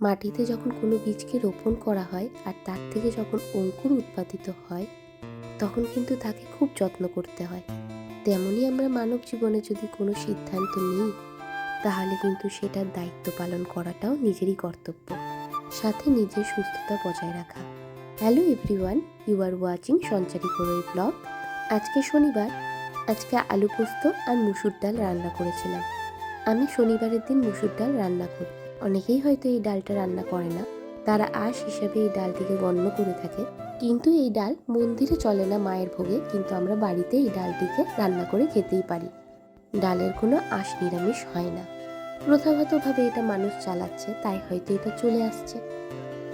মাটিতে যখন কোনো বীজকে রোপণ করা হয় আর তার থেকে যখন অঙ্কুর উৎপাদিত হয় তখন কিন্তু তাকে খুব যত্ন করতে হয়। তেমনই আমরা মানব জীবনে যদি কোনো সিদ্ধান্ত নিই তাহলে কিন্তু সেটার দায়িত্ব পালন করাটাও নিজেরই কর্তব্য, সাথে নিজের সুস্থতা বজায় রাখা। Hello everyone, you are watching Sanchari করই ব্লগ। আজকে শনিবার, আজকে আলু পোস্ত আর মুসুর ডাল রান্না করেছিলাম। আমি শনিবারের দিন মুসুর ডাল রান্না করি। অনেকেই হয়তো এই ডালটা রান্না করে না, তারা আঁশ হিসাবে এই ডালটিকে গণ্য করে থাকে। কিন্তু এই ডাল মন্দিরে চলে না মায়ের ভোগে, কিন্তু আমরা বাড়িতে এই ডালটিকে রান্না করে খেতেই পারি। ডালের কোনো আঁশ নিরামিষ হয় না, প্রথাগতভাবে এটা মানুষ চালাচ্ছে, তাই হয়তো এটা চলে আসছে।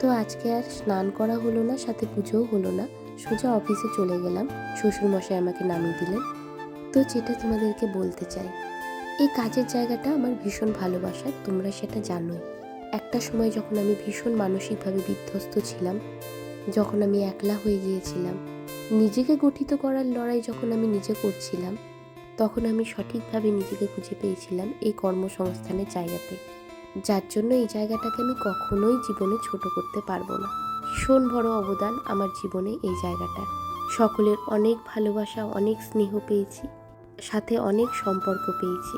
তো আজকে আর স্নান করা হলো না, সাথে পুজোও হলো না, সোজা অফিসে চলে গেলাম। শ্বশুরমশাই আমাকে নামিয়ে দিলেন। তো যেটা তোমাদেরকে বলতে চাই, এই কাজের জায়গাটা আমার ভীষণ ভালোবাসার, তোমরা সেটা জানোই। একটা সময় যখন আমি ভীষণ মানসিকভাবে বিধ্বস্ত ছিলাম, যখন আমি একলা হয়ে গিয়েছিলাম, নিজেকে গঠিত করার লড়াই যখন আমি নিজে করছিলাম, তখন আমি সঠিকভাবে নিজেকে খুঁজে পেয়েছিলাম এই কর্মসংস্থানের জায়গাতে, যার জন্য এই জায়গাটাকে আমি কখনোই জীবনে ছোট করতে পারবো না। ভীষণ বড় অবদান আমার জীবনে এই জায়গাটার। সকলের অনেক ভালোবাসা, অনেক স্নেহ পেয়েছি, সাথে অনেক সম্পর্ক পেয়েছি।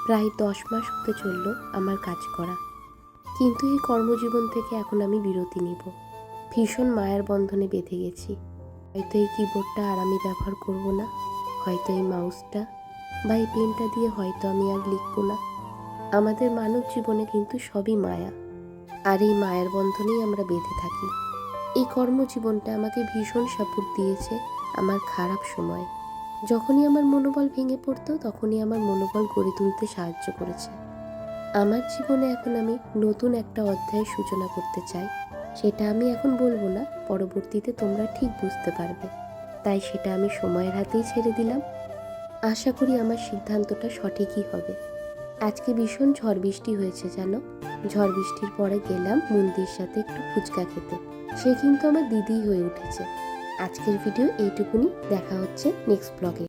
প্রায় 10 মাস হতে চলল আমার কাজ করা, কিন্তু এই কর্মজীবন থেকে এখন আমি বিরতি নিব। ভীষণ মায়ার বন্ধনে বেঁধে গেছি। হয়তো এই কিবোর্ডটা আর আমি ব্যবহার করব না, হয়তো এই মাউসটা বা এই পেনটা দিয়ে হয়তো আমি আর লিখব না। আমাদের মানব জীবনে কিন্তু সবই মায়া, আর এই মায়ার বন্ধনেই আমরা বেঁধে থাকি। এই কর্মজীবনটা আমাকে ভীষণ সাপোর্ট দিয়েছে আমার খারাপ সময়। যখনই আমার মনোবল ভেঙে পড়তো তখনই আমার মনোবল গড়ে তুলতে সাহায্য করেছে। আমার জীবনে এখন আমি নতুন একটা অধ্যায়ের সূচনা করতে চাই। সেটা আমি এখন বলবো না, পরবর্তীতে তোমরা ঠিক বুঝতে পারবে। তাই সেটা আমি সময়ের হাতেই ছেড়ে দিলাম। আশা করি আমার সিদ্ধান্তটা সঠিকই হবে। আজকে ভীষণ ঝড় বৃষ্টি হয়েছে জানো। ঝড় বৃষ্টির পরে গেলাম মন্দির সাথে একটু ফুচকা খেতে। সে কিন্তু আমার দিদিই হয়ে উঠেছে। আজকের ভিডিও এইটুকুনি, দেখা হচ্ছে নেক্সট ব্লগে।